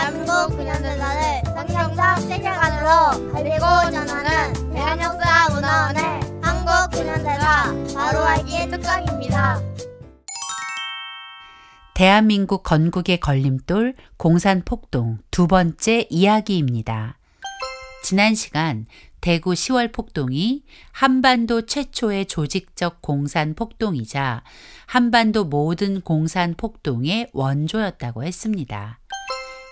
대한민국 근현대사를 성경적 세계관으로 알리고 전하는 대한역사문화원의 한국 근현대사 바로 알기 특강입니다. 대한민국 건국의 걸림돌 공산폭동 두 번째 이야기입니다. 지난 시간 대구 10월 폭동이 한반도 최초의 조직적 공산폭동이자 한반도 모든 공산폭동의 원조였다고 했습니다.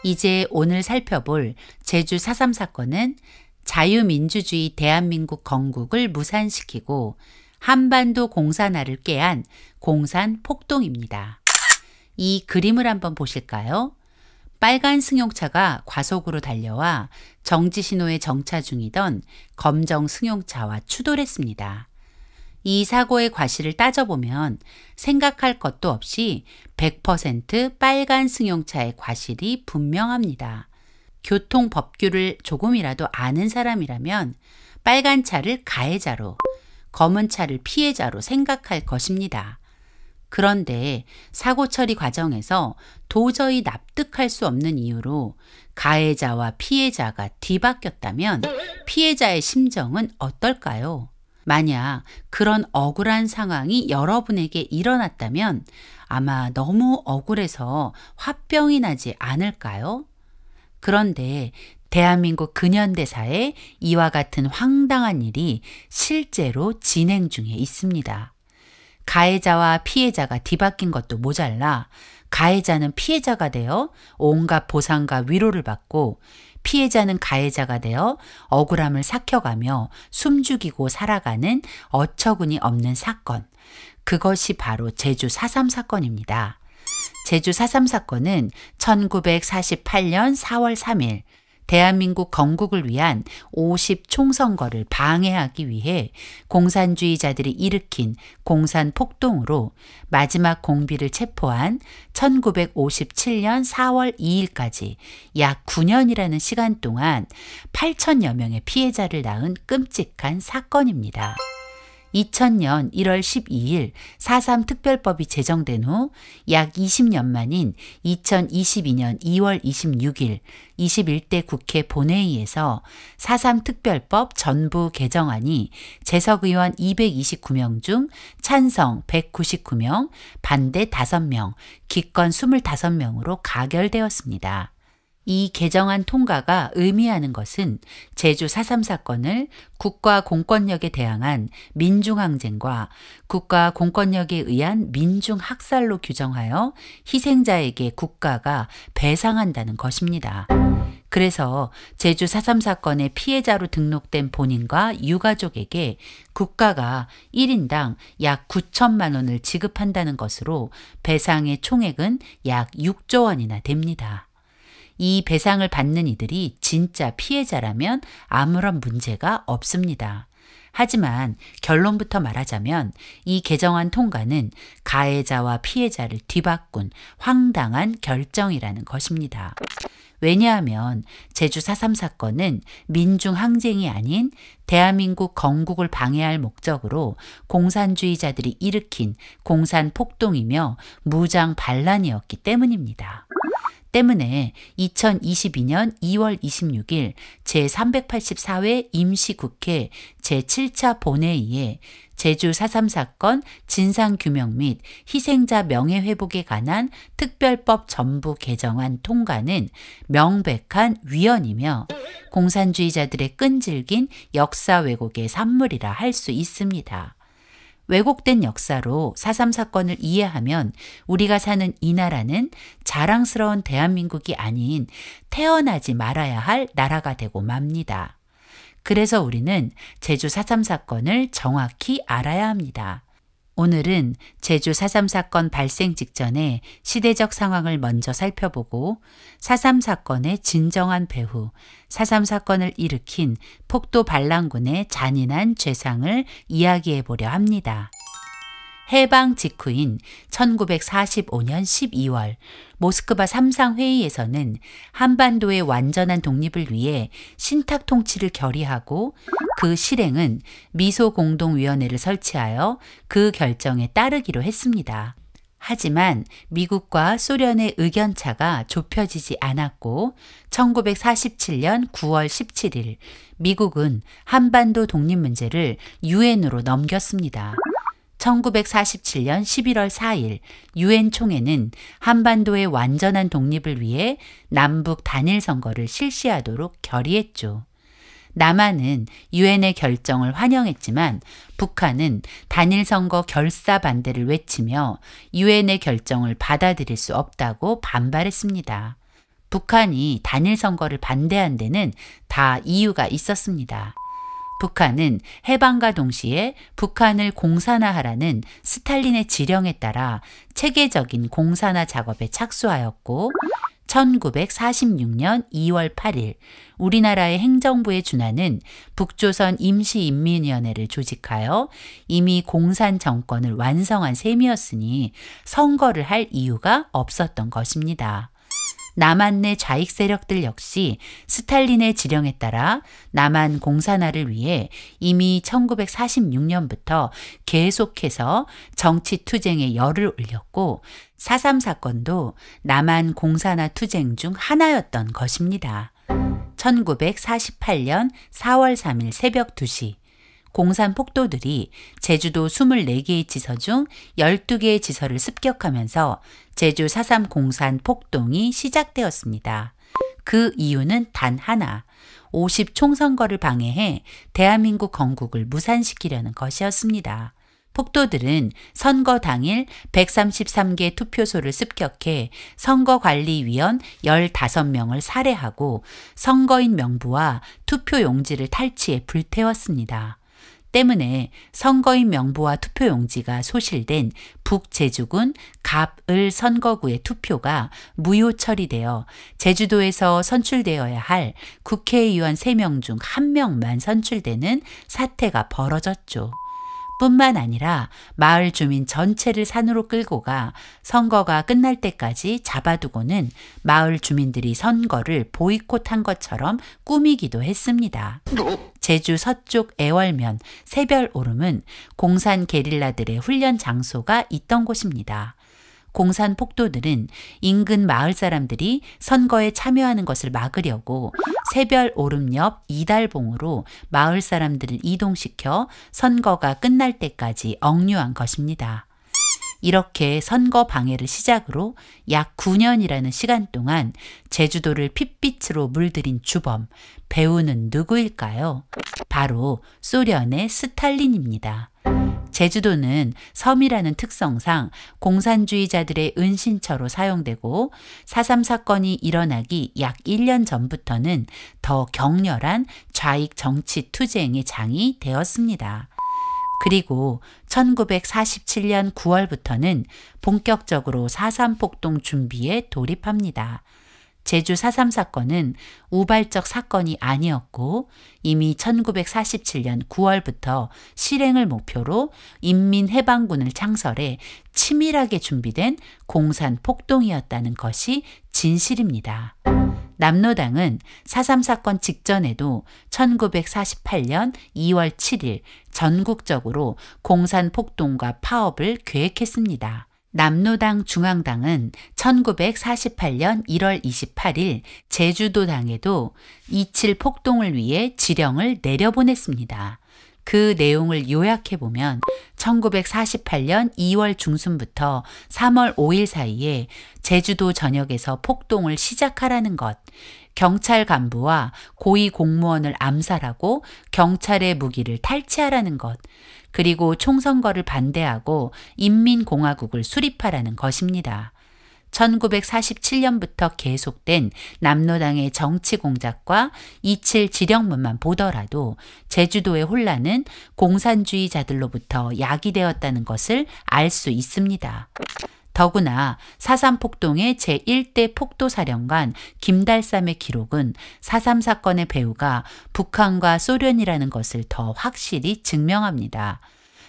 이제 오늘 살펴볼 제주 4.3 사건은 자유민주주의 대한민국 건국을 무산시키고 한반도 공산화를 꾀한 공산폭동입니다. 이 그림을 한번 보실까요? 빨간 승용차가 과속으로 달려와 정지신호에 정차 중이던 검정 승용차와 추돌했습니다. 이 사고의 과실을 따져보면 생각할 것도 없이 100% 빨간 승용차의 과실이 분명합니다. 교통법규를 조금이라도 아는 사람이라면 빨간 차를 가해자로, 검은 차를 피해자로 생각할 것입니다. 그런데 사고 처리 과정에서 도저히 납득할 수 없는 이유로 가해자와 피해자가 뒤바뀌었다면 피해자의 심정은 어떨까요? 만약 그런 억울한 상황이 여러분에게 일어났다면 아마 너무 억울해서 화병이 나지 않을까요? 그런데 대한민국 근현대사에 이와 같은 황당한 일이 실제로 진행 중에 있습니다. 가해자와 피해자가 뒤바뀐 것도 모자라 가해자는 피해자가 되어 온갖 보상과 위로를 받고 피해자는 가해자가 되어 억울함을 삭혀가며 숨죽이고 살아가는 어처구니 없는 사건. 그것이 바로 제주 4.3 사건입니다. 제주 4.3 사건은 1948년 4월 3일 대한민국 건국을 위한 50총선거를 방해하기 위해 공산주의자들이 일으킨 공산폭동으로 마지막 공비를 체포한 1957년 4월 2일까지 약 9년이라는 시간 동안 8천여 명의 피해자를 낳은 끔찍한 사건입니다. 2000년 1월 12일 4.3 특별법이 제정된 후 약 20년 만인 2022년 2월 26일 21대 국회 본회의에서 4.3 특별법 전부 개정안이 재석의원 229명 중 찬성 199명, 반대 5명, 기권 25명으로 가결되었습니다. 이 개정안 통과가 의미하는 것은 제주 4.3 사건을 국가 공권력에 대항한 민중항쟁과 국가 공권력에 의한 민중학살로 규정하여 희생자에게 국가가 배상한다는 것입니다. 그래서 제주 4.3 사건의 피해자로 등록된 본인과 유가족에게 국가가 1인당 약 9천만 원을 지급한다는 것으로 배상의 총액은 약 6조 원이나 됩니다. 이 배상을 받는 이들이 진짜 피해자라면 아무런 문제가 없습니다. 하지만 결론부터 말하자면 이 개정안 통과는 가해자와 피해자를 뒤바꾼 황당한 결정이라는 것입니다. 왜냐하면 제주 4.3 사건은 민중항쟁이 아닌 대한민국 건국을 방해할 목적으로 공산주의자들이 일으킨 공산폭동이며 무장 반란이었기 때문입니다. 때문에 2022년 2월 26일 제384회 임시국회 제7차 본회의에 제주 4.3 사건 진상규명 및 희생자 명예회복에 관한 특별법 전부 개정안 통과는 명백한 위헌이며 공산주의자들의 끈질긴 역사 왜곡의 산물이라 할 수 있습니다. 왜곡된 역사로 4.3 사건을 이해하면 우리가 사는 이 나라는 자랑스러운 대한민국이 아닌 태어나지 말아야 할 나라가 되고 맙니다. 그래서 우리는 제주 4.3 사건을 정확히 알아야 합니다. 오늘은 제주 4.3 사건 발생 직전의 시대적 상황을 먼저 살펴보고 4.3 사건의 진정한 배후, 4.3 사건을 일으킨 폭도 반란군의 잔인한 죄상을 이야기해 보려 합니다. 해방 직후인 1945년 12월 모스크바 3상 회의에서는 한반도의 완전한 독립을 위해 신탁 통치를 결의하고 그 실행은 미소공동위원회를 설치하여 그 결정에 따르기로 했습니다. 하지만 미국과 소련의 의견차가 좁혀지지 않았고 1947년 9월 17일 미국은 한반도 독립 문제를 유엔으로 넘겼습니다. 1947년 11월 4일 유엔 총회는 한반도의 완전한 독립을 위해 남북 단일 선거를 실시하도록 결의했죠. 남한은 유엔의 결정을 환영했지만 북한은 단일 선거 결사 반대를 외치며 유엔의 결정을 받아들일 수 없다고 반발했습니다. 북한이 단일 선거를 반대한 데는 다 이유가 있었습니다. 북한은 해방과 동시에 북한을 공산화하라는 스탈린의 지령에 따라 체계적인 공산화 작업에 착수하였고 1946년 2월 8일 우리나라의 행정부에 준하는 북조선 임시인민위원회를 조직하여 이미 공산 정권을 완성한 셈이었으니 선거를 할 이유가 없었던 것입니다. 남한 내 좌익 세력들 역시 스탈린의 지령에 따라 남한 공산화를 위해 이미 1946년부터 계속해서 정치 투쟁에 열을 올렸고 4.3 사건도 남한 공산화 투쟁 중 하나였던 것입니다. 1948년 4월 3일 새벽 2시 공산 폭도들이 제주도 24개의 지서 중 12개의 지서를 습격하면서 제주 4.3 공산 폭동이 시작되었습니다. 그 이유는 단 하나, 50 총선거를 방해해 대한민국 건국을 무산시키려는 것이었습니다. 폭도들은 선거 당일 133개 투표소를 습격해 선거관리위원 15명을 살해하고 선거인 명부와 투표용지를 탈취해 불태웠습니다. 때문에 선거인 명부와 투표용지가 소실된 북제주군 갑을 선거구의 투표가 무효 처리되어 제주도에서 선출되어야 할 국회의원 3명 중 1명만 선출되는 사태가 벌어졌죠. 뿐만 아니라 마을 주민 전체를 산으로 끌고 가 선거가 끝날 때까지 잡아두고는 마을 주민들이 선거를 보이콧한 것처럼 꾸미기도 했습니다. 제주 서쪽 애월면 새별오름은 공산 게릴라들의 훈련 장소가 있던 곳입니다. 공산 폭도들은 인근 마을 사람들이 선거에 참여하는 것을 막으려고 새별오름 옆 이달봉으로 마을 사람들을 이동시켜 선거가 끝날 때까지 억류한 것입니다. 이렇게 선거 방해를 시작으로 약 9년이라는 시간 동안 제주도를 핏빛으로 물들인 주범, 배우는 누구일까요? 바로 소련의 스탈린입니다. 제주도는 섬이라는 특성상 공산주의자들의 은신처로 사용되고 4.3 사건이 일어나기 약 1년 전부터는 더 격렬한 좌익 정치 투쟁의 장이 되었습니다. 그리고 1947년 9월부터는 본격적으로 4.3 폭동 준비에 돌입합니다. 제주 4.3 사건은 우발적 사건이 아니었고 이미 1947년 9월부터 실행을 목표로 인민해방군을 창설해 치밀하게 준비된 공산 폭동이었다는 것이 진실입니다. 남로당은 4.3 사건 직전에도 1948년 2월 7일 전국적으로 공산 폭동과 파업을 계획했습니다. 남로당 중앙당은 1948년 1월 28일 제주도당에도 2.7 폭동을 위해 지령을 내려보냈습니다. 그 내용을 요약해보면 1948년 2월 중순부터 3월 5일 사이에 제주도 전역에서 폭동을 시작하라는 것, 경찰 간부와 고위 공무원을 암살하고 경찰의 무기를 탈취하라는 것, 그리고 총선거를 반대하고 인민공화국을 수립하라는 것입니다. 1947년부터 계속된 남로당의 정치 공작과 2.7 지령문만 보더라도 제주도의 혼란은 공산주의자들로부터 야기되었다는 것을 알 수 있습니다. 더구나 4.3 폭동의 제1대 폭도사령관 김달삼의 기록은 4.3 사건의 배후가 북한과 소련이라는 것을 더 확실히 증명합니다.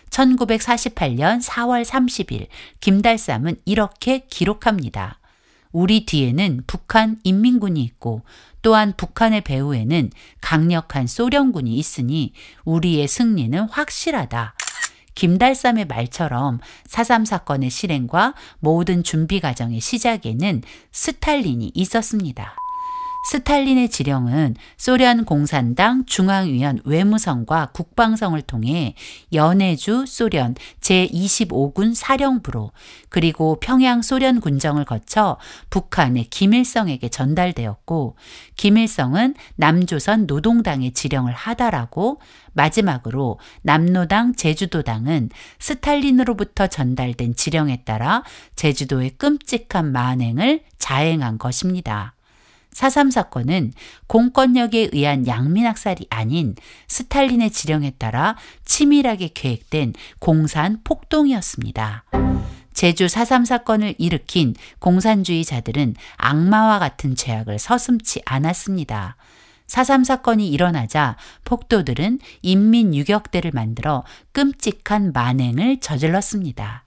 1948년 4월 30일 김달삼은 이렇게 기록합니다. 우리 뒤에는 북한 인민군이 있고 또한 북한의 배후에는 강력한 소련군이 있으니 우리의 승리는 확실하다. 김달삼의 말처럼 4.3 사건의 실행과 모든 준비 과정의 시작에는 스탈린이 있었습니다. 스탈린의 지령은 소련 공산당 중앙위원 외무성과 국방성을 통해 연해주 소련 제25군 사령부로 그리고 평양 소련 군정을 거쳐 북한의 김일성에게 전달되었고, 김일성은 남조선 노동당에 지령을 하달하고, 마지막으로 남노당 제주도당은 스탈린으로부터 전달된 지령에 따라 제주도의 끔찍한 만행을 자행한 것입니다. 4.3 사건은 공권력에 의한 양민학살이 아닌 스탈린의 지령에 따라 치밀하게 계획된 공산 폭동이었습니다. 제주 4.3 사건을 일으킨 공산주의자들은 악마와 같은 죄악을 서슴지 않았습니다. 4.3 사건이 일어나자 폭도들은 인민유격대를 만들어 끔찍한 만행을 저질렀습니다.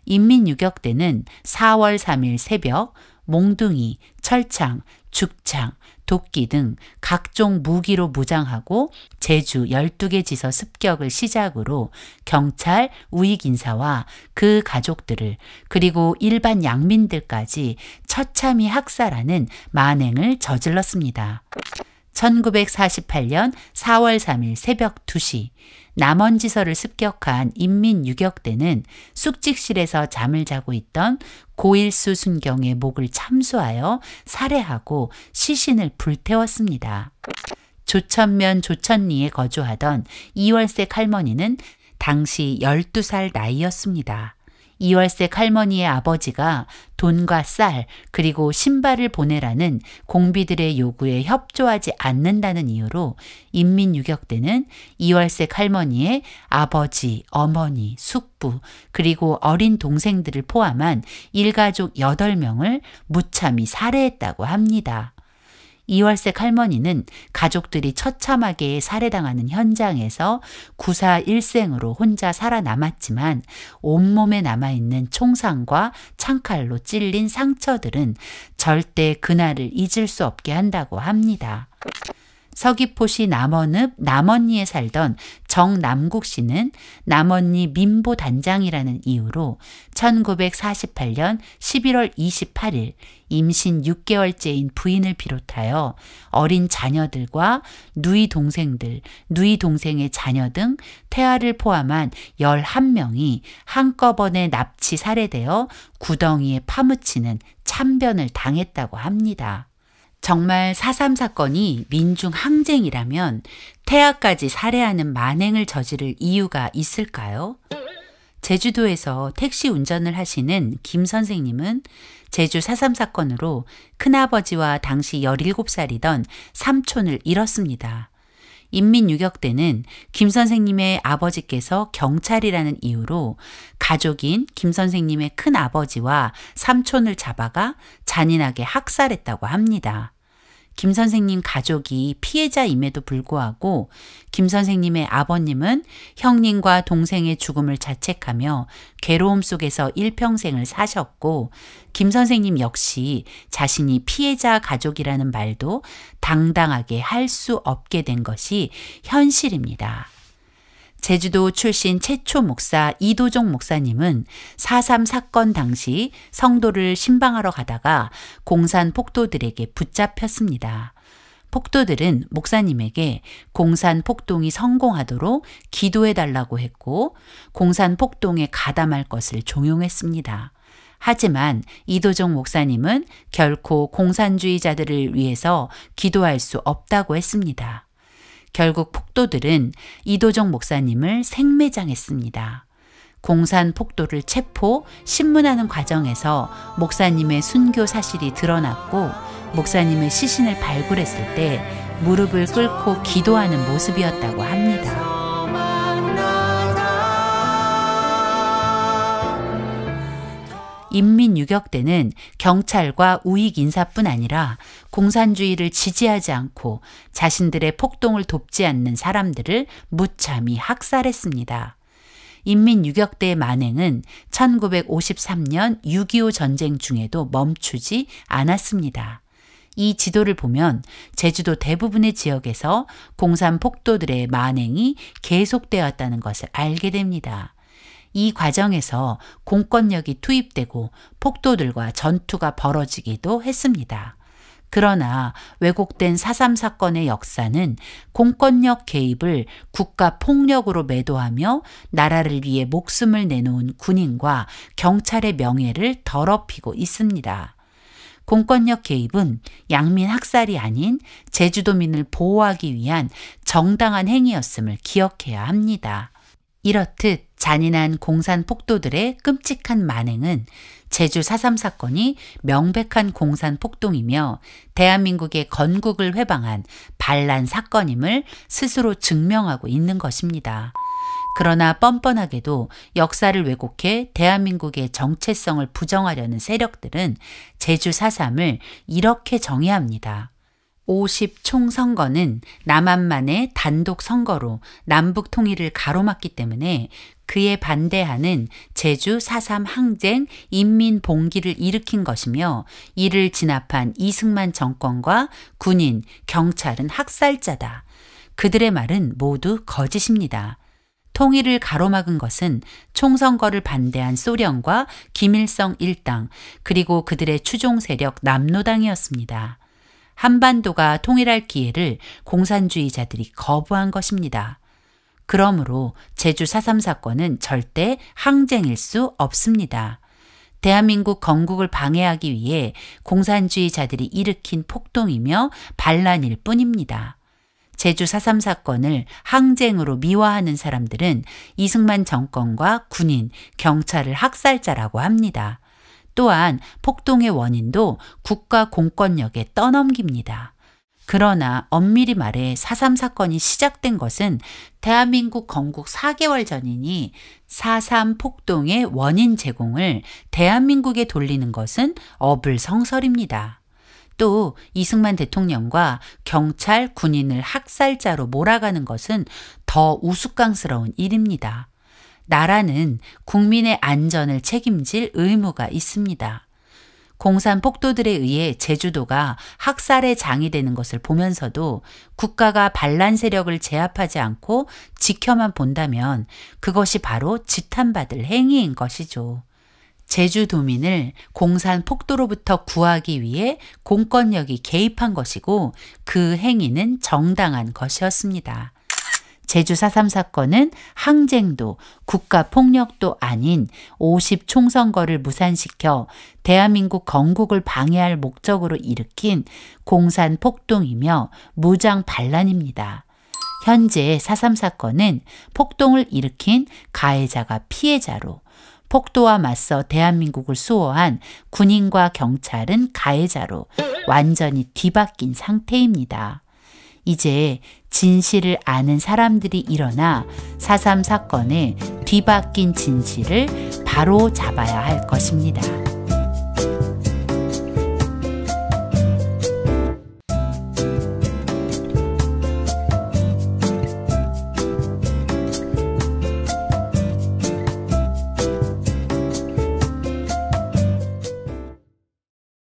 인민유격대는 4월 3일 새벽 몽둥이, 철창, 죽창, 도끼 등 각종 무기로 무장하고 제주 12개 지서 습격을 시작으로 경찰, 우익인사와 그 가족들을 그리고 일반 양민들까지 처참히 학살하는 만행을 저질렀습니다. 1948년 4월 3일 새벽 2시 남원지서를 습격한 인민유격대는 숙직실에서 잠을 자고 있던 고일수 순경의 목을 참수하여 살해하고 시신을 불태웠습니다. 조천면 조천리에 거주하던 이월색 할머니는 당시 12살 나이였습니다. 이월색 할머니의 아버지가 돈과 쌀 그리고 신발을 보내라는 공비들의 요구에 협조하지 않는다는 이유로 인민유격대는 이월색 할머니의 아버지, 어머니, 숙부 그리고 어린 동생들을 포함한 일가족 8명을 무참히 살해했다고 합니다. 이월색 할머니는 가족들이 처참하게 살해당하는 현장에서 구사 일생으로 혼자 살아남았지만 온몸에 남아있는 총상과 창칼로 찔린 상처들은 절대 그날을 잊을 수 없게 한다고 합니다. 서귀포시 남원읍 남원리에 살던 정남국 씨는 남원리 민보단장이라는 이유로 1948년 11월 28일 임신 6개월째인 부인을 비롯하여 어린 자녀들과 누이 동생들, 누이 동생의 자녀 등 태아를 포함한 11명이 한꺼번에 납치 살해되어 구덩이에 파묻히는 참변을 당했다고 합니다. 정말 4.3 사건이 민중 항쟁이라면 태아까지 살해하는 만행을 저지를 이유가 있을까요? 제주도에서 택시 운전을 하시는 김 선생님은 제주 4.3 사건으로 큰아버지와 당시 17살이던 삼촌을 잃었습니다. 인민유격대는 김 선생님의 아버지께서 경찰이라는 이유로 가족인 김 선생님의 큰아버지와 삼촌을 잡아가 잔인하게 학살했다고 합니다. 김 선생님 가족이 피해자임에도 불구하고 김 선생님의 아버님은 형님과 동생의 죽음을 자책하며 괴로움 속에서 일평생을 사셨고, 김 선생님 역시 자신이 피해자 가족이라는 말도 당당하게 할 수 없게 된 것이 현실입니다. 제주도 출신 최초 목사 이도종 목사님은 4.3 사건 당시 성도를 신방하러 가다가 공산 폭도들에게 붙잡혔습니다. 폭도들은 목사님에게 공산 폭동이 성공하도록 기도해달라고 했고 공산 폭동에 가담할 것을 종용했습니다. 하지만 이도종 목사님은 결코 공산주의자들을 위해서 기도할 수 없다고 했습니다. 결국 폭도들은 이도종 목사님을 생매장했습니다. 공산 폭도를 체포, 신문하는 과정에서 목사님의 순교 사실이 드러났고 목사님의 시신을 발굴했을 때 무릎을 꿇고 기도하는 모습이었다고 합니다. 인민유격대는 경찰과 우익인사뿐 아니라 공산주의를 지지하지 않고 자신들의 폭동을 돕지 않는 사람들을 무참히 학살했습니다. 인민유격대의 만행은 1953년 6.25 전쟁 중에도 멈추지 않았습니다. 이 지도를 보면 제주도 대부분의 지역에서 공산 폭도들의 만행이 계속되었다는 것을 알게 됩니다. 이 과정에서 공권력이 투입되고 폭도들과 전투가 벌어지기도 했습니다. 그러나 왜곡된 4.3 사건의 역사는 공권력 개입을 국가 폭력으로 매도하며 나라를 위해 목숨을 내놓은 군인과 경찰의 명예를 더럽히고 있습니다. 공권력 개입은 양민 학살이 아닌 제주도민을 보호하기 위한 정당한 행위였음을 기억해야 합니다. 이렇듯 잔인한 공산 폭도들의 끔찍한 만행은 제주 4.3 사건이 명백한 공산 폭동이며 대한민국의 건국을 회방한 반란 사건임을 스스로 증명하고 있는 것입니다. 그러나 뻔뻔하게도 역사를 왜곡해 대한민국의 정체성을 부정하려는 세력들은 제주 4.3을 이렇게 정의합니다. 50 총선거는 남한만의 단독 선거로 남북 통일을 가로막기 때문에 그에 반대하는 제주 4.3 항쟁 인민 봉기를 일으킨 것이며 이를 진압한 이승만 정권과 군인, 경찰은 학살자다. 그들의 말은 모두 거짓입니다. 통일을 가로막은 것은 총선거를 반대한 소련과 김일성 일당 그리고 그들의 추종 세력 남로당이었습니다. 한반도가 통일할 기회를 공산주의자들이 거부한 것입니다. 그러므로 제주 4.3 사건은 절대 항쟁일 수 없습니다. 대한민국 건국을 방해하기 위해 공산주의자들이 일으킨 폭동이며 반란일 뿐입니다. 제주 4.3 사건을 항쟁으로 미화하는 사람들은 이승만 정권과 군인, 경찰을 학살자라고 합니다. 또한 폭동의 원인도 국가 공권력에 떠넘깁니다. 그러나 엄밀히 말해 4.3 사건이 시작된 것은 대한민국 건국 4개월 전이니 4.3 폭동의 원인 제공을 대한민국에 돌리는 것은 어불성설입니다. 또 이승만 대통령과 경찰, 군인을 학살자로 몰아가는 것은 더 우스꽝스러운 일입니다. 나라는 국민의 안전을 책임질 의무가 있습니다. 공산 폭도들에 의해 제주도가 학살의 장이 되는 것을 보면서도 국가가 반란 세력을 제압하지 않고 지켜만 본다면 그것이 바로 지탄받을 행위인 것이죠. 제주도민을 공산 폭도로부터 구하기 위해 공권력이 개입한 것이고 그 행위는 정당한 것이었습니다. 제주 4.3 사건은 항쟁도 국가폭력도 아닌 50 총선거를 무산시켜 대한민국 건국을 방해할 목적으로 일으킨 공산 폭동이며 무장 반란입니다. 현재 4.3 사건은 폭동을 일으킨 가해자가 피해자로 폭도와 맞서 대한민국을 수호한 군인과 경찰은 가해자로 완전히 뒤바뀐 상태입니다. 이제 진실을 아는 사람들이 일어나 4.3 사건의 뒤바뀐 진실을 바로 잡아야 할 것입니다.